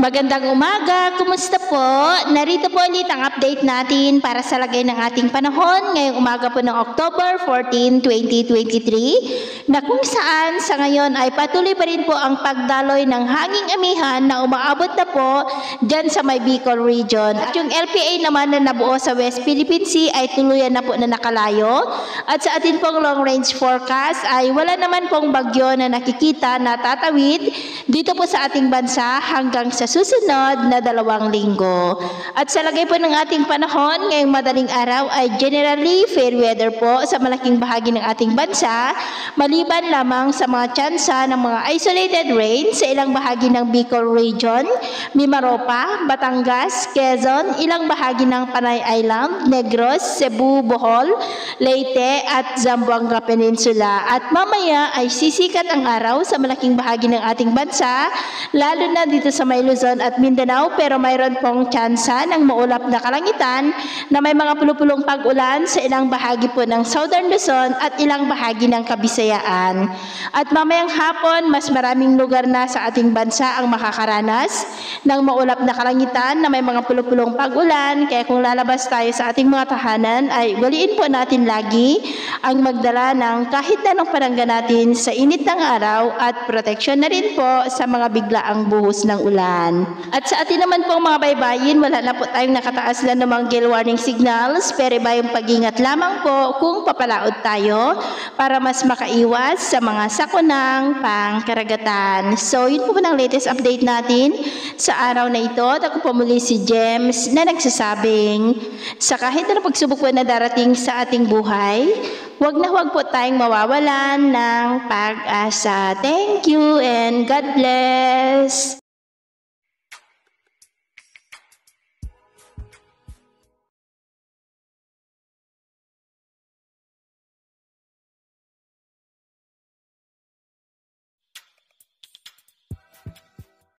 Magandang umaga, kumusta po? Narito po ulit ang update natin para sa lagay ng ating panahon ngayong umaga po ng October 14, 2023 na kung saan sa ngayon ay patuloy pa rin po ang pagdaloy ng hanging amihan na umaabot na po dyan sa may Bicol region. At yung LPA naman na nabuo sa West Philippine Sea ay tuluyan na po na nakalayo at sa atin pong long range forecast ay wala naman pong bagyo na nakikita na tatawid dito po sa ating bansa hanggang sa susunod na 2 linggo. At sa lagay po ng ating panahon, ngayong madaling araw ay generally fair weather po sa malaking bahagi ng ating bansa, maliban lamang sa mga tsansa ng mga isolated rain sa ilang bahagi ng Bicol region, Mimaropa, Batangas, Quezon, ilang bahagi ng Panay Island, Negros, Cebu, Bohol, Leyte at Zamboanga Peninsula. At mamaya ay sisikat ang araw sa malaking bahagi ng ating bansa, lalo na dito sa may Luzon at Mindanao, pero mayroon pong tsansa ng maulap na kalangitan na may mga pulupulong pag-ulan sa ilang bahagi po ng Southern Luzon at ilang bahagi ng Kabisayaan. At mamayang hapon, mas maraming lugar na sa ating bansa ang makakaranas ng maulap na kalangitan na may mga pulupulong pag-ulan, kaya kung lalabas tayo sa ating mga tahanan ay waliin po natin lagi ang magdala ng kahit na anong panangga natin sa init ng araw at proteksyon na rin po sa mga biglaang buhos ng ulan. At sa atin naman pong mga baybayin, wala na po tayong nakataas na namang gale warning signals, pero iba yung pag-ingat lamang po kung papalaod tayo para mas makaiwas sa mga sakunang pangkaragatan. So yun po ng latest update natin sa araw na ito. At ako po muli si James na nagsasabing sa kahit na pagsubok po na darating sa ating buhay, huwag po tayong mawawalan ng pag-asa. Thank you and God bless!